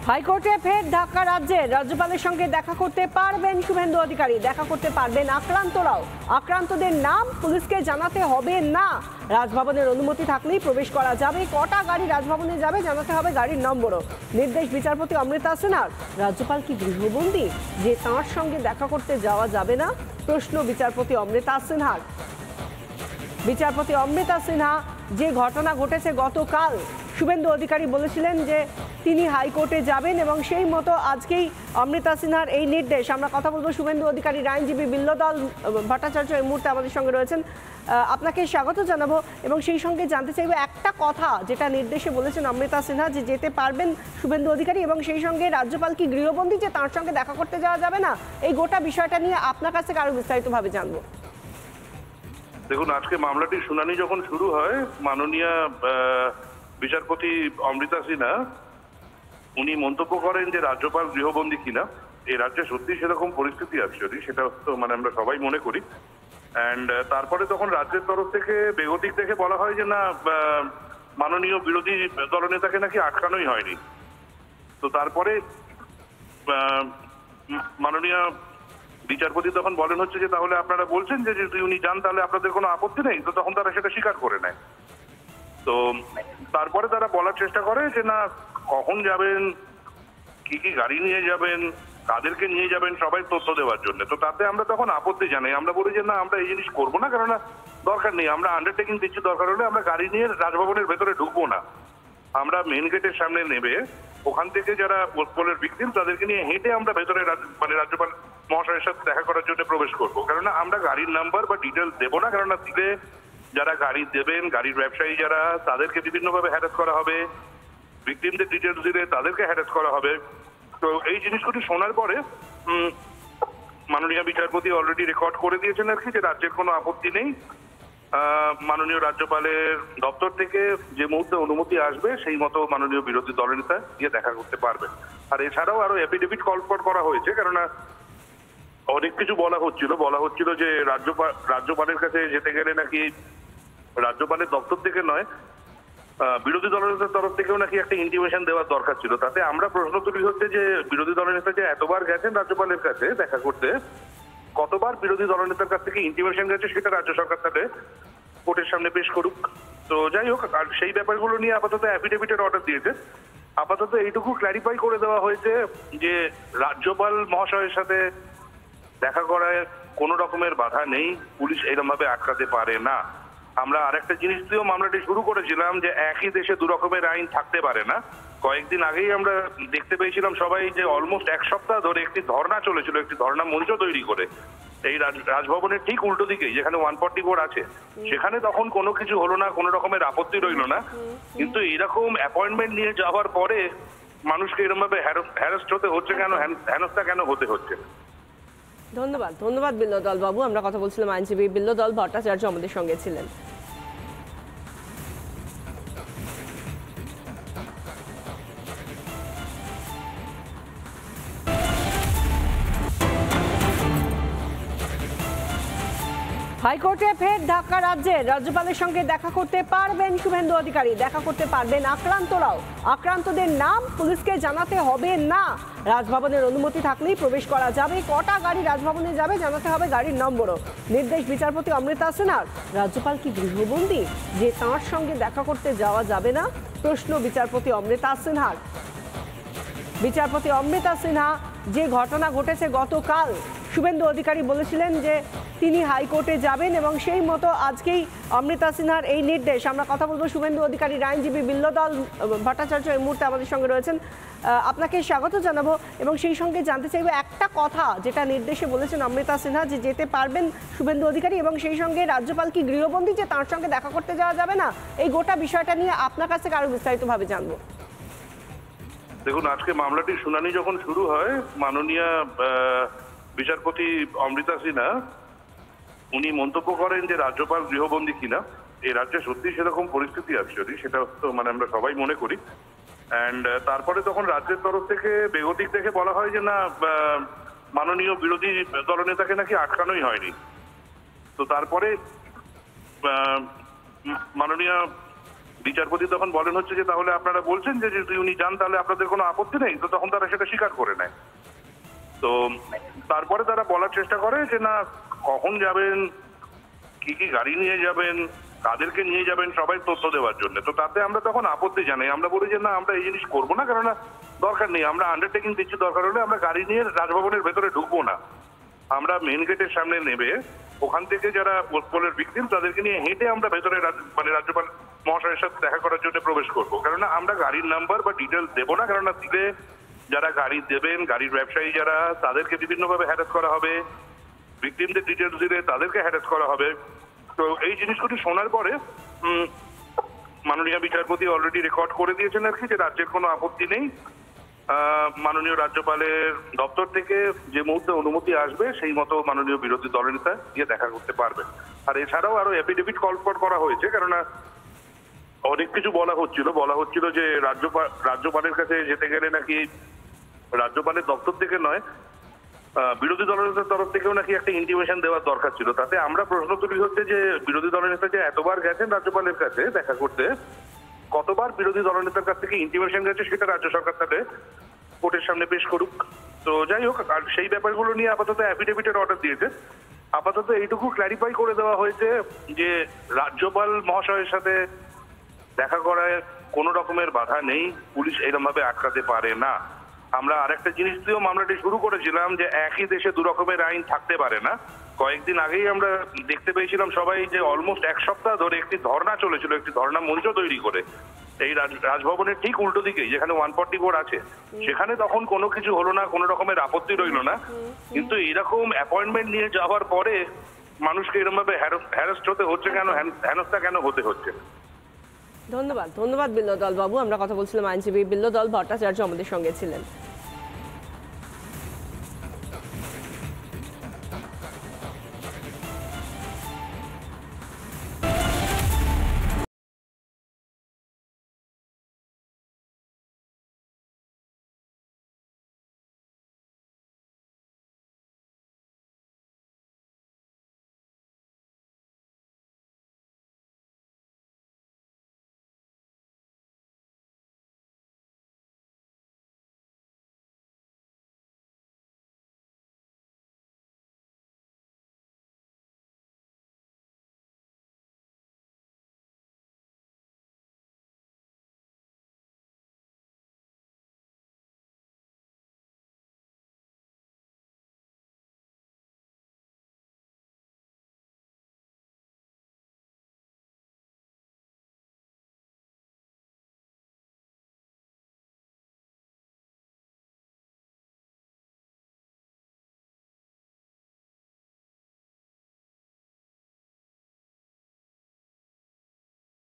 হাইকোর্টে ফের ধাক্কা রাজ্যের রাজ্যপালের সঙ্গে দেখা করতে পারবেন শুভেন্দু অধিকারী, দেখা করতে পারবেন আক্রান্তরাও। আক্রান্তদের নাম পুলিশকে জানাতে হবে না। রাজভবনের অনুমতি থাকলেই প্রবেশ করা যাবে। কটা গাড়ি রাজভবনে যাবে জানাতে হবে গাড়ির নম্বরও। নির্দেশ বিচারপতি অমৃতা সিনহার। রাজ্যপাল কি গৃহবন্দী যে তাঁর সঙ্গে দেখা করতে যাওয়া যাবে না? প্রশ্ন বিচারপতি অমৃতা সিনহার। বিচারপতি অমৃতা সিনহা, যে ঘটনা ঘটেছে গতকাল, শুভেন্দু অধিকারী বলেছিলেন যে তিনি হাইকোর্টে যাবেন এবং সেই মতো আজকেই অমৃতা সিনহার এই নির্দেশ। আমরা কথা বলবো শুভেন্দু অধিকারীর আইনজীবী বিল্লদল ভট্টাচার্য এই মুহূর্তে আমাদের সঙ্গে রয়েছেন। আপনাকে স্বাগত জানাবো এবং সেই সঙ্গে জানতে চাইবো একটা কথা যেটা নির্দেশে বলেছেন অমৃতা সিনহা, যে যেতে পারবেন শুভেন্দু অধিকারী, এবং সেই সঙ্গে রাজ্যপাল কি গৃহবন্দী যে তার সঙ্গে দেখা করতে যাওয়া যাবে না? এই গোটা বিষয়টা নিয়ে আপনার কাছ থেকে আরো বিস্তারিতভাবে জানবো। দেখুন, আজকে মামলাটির শুনানি যখন শুরু হয়, মাননীয় বিচারপতি অমৃতা সিনহা উনি মন্তব্য করেন যে রাজ্যপাল গৃহবন্দী কিনা। এই রাজ্যে সত্যি সেরকম পরিস্থিতি আছে, সেটা তো আমরা সবাই মনে করি। অ্যান্ড তারপরে তখন রাজ্যের তরফ থেকে বেগতিক দেখে বলা হয় যে না, মাননীয় বিরোধী দলনেতাকে নাকি আটকানোই হয়নি। তো তারপরে মাননীয় বিচারপতি তখন বলেন হচ্ছে যে তাহলে আপনারা বলছেন যে যদি উনি যান তাহলে আপনাদের কোনো আপত্তি নেই। তো তখন তারা সেটা স্বীকার করে নেয়। তো তারপরে তারা বলার চেষ্টা করে যে না, কখন যাবেন, কি কি গাড়ি নিয়ে যাবেন, কাদেরকে নিয়ে যাবেন, সবাই তথ্য দেওয়ার জন্য। তো তাতে আমরা তখন আপত্তি জানাই। আমরা বলি যে না, আমরা এই জিনিস করবো না, কেননা দরকার নেই। আমরা আন্ডারটেকিং দিচ্ছি, দরকার হলে আমরা গাড়ি নিয়ে রাজভবনের ভেতরে ঢুকবো না। আমরা মেন গেটের সামনে নেবে ওখান থেকে যারা পোস্টপোলের ভিকটিম তাদেরকে নিয়ে হেঁটে আমরা ভেতরে রাজ্যপাল মহাশয়ের সাথে দেখা করার জন্য প্রবেশ করবো। কেননা আমরা গাড়ির নাম্বার বা ডিটেলস দেবো না, কেননা দিলে যারা গাড়ি দেবেন, গাড়ির ব্যবসায়ী যারা, তাদেরকে বিভিন্নভাবে হ্যারাস করা হবে। ভিকটিমদের ডিটেলস দিলে তাদেরকে হ্যারাস করা হবে। তো এই জিনিসগুলি শোনার পরে মাননীয় বিচারপতি অলরেডি রেকর্ড করে দিয়েছেন আর কি, যে রাজ্যের কোনো আপত্তি নেই। মাননীয় রাজ্যপালের দপ্তর থেকে যে মুহূর্তে অনুমতি আসবে সেই মতো মাননীয় বিরোধী দলনেতা গিয়ে দেখা করতে পারবে। আর এছাড়াও আরো এফিডেভিট কল করা হয়েছে, কেননা অনেক কিছু বলা হচ্ছিল যে রাজ্যপালের কাছে যেতে গেলে নাকি রাজ্যপালের দপ্তর থেকে নয়, বিরোধী দলনেতার তরফ থেকেও নাকি একটা ইন্টিমেশন দেওয়ার দরকার ছিল। তাতে আমরা প্রশ্ন তুলি হচ্ছে যে বিরোধী দলনেতা যে এতবার গেছেন রাজ্যপালের কাছে দেখা করতে, কতবার বিরোধী দলনেতার কাছ থেকে ইন্টিমেশন গেছে সেটা রাজ্য সরকার তাদের কোর্টের সামনে পেশ করুক। তো যাই হোক, আর সেই ব্যাপারগুলো নিয়ে আপাতত অ্যাফিডেভিটের অর্ডার দিয়েছে। আপাতত এইটুকু ক্ল্যারিফাই করে দেওয়া হয়েছে যে রাজ্যপাল মহাশয়ের সাথে দেখা করায় কোনো রকমের বাধা নেই, পুলিশ এরকম ভাবে আটকাতে পারে না। আমরা আরেকটা জিনিস দিয়েও মামলাটি শুরু করেছিলাম যে একই দেশে দু রকমের আইন থাকতে পারে না। কয়েকদিন আগেই আমরা দেখতে পেয়েছিলাম সবাই যে অলমোস্ট এক সপ্তাহ ধরে একটি ধর্ণা চলেছিল, একটি ধর্ণা মঞ্চ তৈরি করে এই রাজভবনের ঠিক উল্টো দিকেই, যেখানে 144 আছে, সেখানে তখন কোনো কিছু হলো না, কোনো রকমের আপত্তি রইল না। কিন্তু এরকম অ্যাপয়েন্টমেন্ট নিয়ে যাওয়ার পরে মানুষকে এরকম ভাবে হ্যারাস্ট হতে হচ্ছে কেন, হেনস্থা কেন হতে হচ্ছে? ধন্যবাদ বিল্লদল বাবু। আমরা কথা বলছিলাম আইনজীবী বিল্লদল ভট্টাচার্য আমাদের সঙ্গে ছিলেন। হাইকোর্টে ফের ধাক্কা রাজ্যের রাজ্যপালের সঙ্গে দেখা করতে পারবেন শুভেন্দু অধিকারী, দেখা করতে পারবেন আক্রান্তরাও। আক্রান্তদের নাম পুলিশকে জানাতে হবে না। রাজভবনের অনুমতি থাকলেই প্রবেশ করা যাবে। কটা গাড়ি রাজভবনে যাবে জানাতে হবে গাড়ির নম্বরও। নির্দেশ বিচারপতি অমৃতা সিনহার। রাজ্যপাল কি গৃহবন্দী যে তাঁর সঙ্গে দেখা করতে যাওয়া যাবে না? প্রশ্ন বিচারপতি অমৃতা সিনহার। বিচারপতি অমৃতা সিনহা, যে ঘটনা ঘটেছে গতকাল, শুভেন্দু অধিকারী বলেছিলেন যে তিনি হাইকোর্টে যাবেন এবং সেই মতো আজকেই অমৃতা সিনহার এই নির্দেশ। আমরা কথা বলবো শুভেন্দু অধিকারীর আইনজীবী বিল্লদল ভট্টাচার্য এই মুহূর্তে আমাদের সঙ্গে রয়েছেন। আপনাকে স্বাগত জানাবো এবং সেই সঙ্গে জানতে চাইবো একটা কথা যেটা নির্দেশে বলেছেন অমৃতা সিনহা, যে যেতে পারবেন শুভেন্দু অধিকারী এবং সেই সঙ্গে রাজ্যপাল কি গৃহবন্দী যে তার সঙ্গে দেখা করতে যাওয়া যাবে না? এই গোটা বিষয়টা নিয়ে আপনার কাছ থেকে আরো বিস্তারিতভাবে জানবো। দেখুন, আজকে মামলাটির শুনানি যখন শুরু হয়, মাননীয় বিচারপতি অমৃতা সিনহা উনি মন্তব্য করেন যে রাজ্যপাল গৃহবন্দী কিনা। এই রাজ্যে সত্যি সেরকম পরিস্থিতি আছে, সেটা তো আমরা সবাই মনে করি। অ্যান্ড তারপরে তখন রাজ্যের তরফ থেকে বেগতিক দেখে বলা হয় যে না, মাননীয় বিরোধী দলনেতাকে নাকি আটকানোই হয়নি। তো তারপরে মাননীয় বিচারপতি তখন বলেন হচ্ছে যে তাহলে আপনারা বলছেন যে যদি উনি যান তাহলে আপনাদের কোনো আপত্তি নেই, তো তখন তারা সেটা স্বীকার করে নেয়। তো তারপরে তারা বলার চেষ্টা করে যে না, কখন যাবেন, কি কি গাড়ি নিয়ে যাবেন, কাদেরকে নিয়ে যাবেন, সবাই তথ্য দেওয়ার জন্য। তো তাতে আমরা তখন আপত্তি জানাই, আমরা বলি যে না, আমরা এই জিনিস করবো না, কেননা দরকার নেই, আমরা আন্ডারটেকিং দিচ্ছি, দরকার হলে আমরা গাড়ি নিয়ে রাজভবনের ভেতরে ঢুকবো না, আমরা মেন গেটের সামনে নেবে ওখান থেকে যারা পোস্টপোলের ভিকটিম তাদেরকে নিয়ে হেঁটে আমরা ভেতরে রাজ্যপাল মহাশয়ের সাথে দেখা করার জন্য প্রবেশ করবো। কেননা আমরা গাড়ির নাম্বার বা ডিটেলস দেবো না, কেননা দিলে যারা গাড়ি দেবেন, গাড়ির ব্যবসায়ী যারা, তাদেরকে বিভিন্নভাবে হ্যারাস করা হবে, ভিকটিমদের ডিটেলস দিলে তাদেরকে হ্যারাস করা হবে। তো এই জিনিসগুলি শোনার পরে মাননীয় বিচারপতি অলরেডি রেকর্ড করে দিয়েছেন আর কি, যে রাজ্যের কোনো আপত্তি নেই, মাননীয় রাজ্যপালের দপ্তর থেকে যে মুহূর্তে অনুমতি আসবে সেই মতো মাননীয় বিরোধী দলনেতা গিয়ে দেখা করতে পারবেন। আর এছাড়াও আরো এফিডেভিট কল করা হয়েছে, কেননা অনেক কিছু বলা হচ্ছিল যে রাজ্যপালের কাছে যেতে গেলে নাকি রাজ্যপালের দপ্তর থেকে নয়, বিরোধী দলনেতার তরফ থেকেও নাকি একটা ইন্টিমেশন দেওয়ার দরকার ছিল। তাতে আমরা প্রশ্ন তুলি হচ্ছে যে বিরোধী দলনেতা যে এতবার গেছেন রাজ্যপালের কাছে দেখা করতে, কতবার বিরোধী দলনেতার কাছ থেকে ইন্টিমেশন গেছে সেটা রাজ্য সরকার তাহলে কোর্টের সামনে পেশ করুক। তো যাই হোক, আর সেই ব্যাপারগুলো নিয়ে আপাতত অ্যাফিডেভিটের অর্ডার দিয়েছে। আপাতত এইটুকু ক্ল্যারিফাই করে দেওয়া হয়েছে যে রাজ্যপাল মহাশয়ের সাথে দেখা করায় কোনো রকমের বাধা নেই, পুলিশ এরকম ভাবে আটকাতে পারে না। আমরা আরেকটা জিনিস দিয়েও মামলাটি শুরু করেছিলাম যে একই দেশে দু রকমের আইন থাকতে পারে না। কয়েকদিন আগেই আমরা দেখতে পেয়েছিলাম সবাই যে অলমোস্ট এক সপ্তাহ ধরে একটি ধর্ণা চলেছিল, একটি ধর্ণা মঞ্চ তৈরি করে এই রাজভবনের ঠিক উল্টো দিকেই, যেখানে 144 আছে, সেখানে তখন কোনো কিছু হলো না, কোনো রকমের আপত্তি রইল না। কিন্তু এরকম অ্যাপয়েন্টমেন্ট নিয়ে যাওয়ার পরে মানুষকে এরকম ভাবে হ্যারাস্ট হতে হচ্ছে কেন, হেনস্থা কেন হতে হচ্ছে? ধন্যবাদ বিল্লদল বাবু। আমরা কথা বলছিলাম, আইনজীবী বিল্লদল ভট্টাচার্য আমাদের সঙ্গে ছিলেন।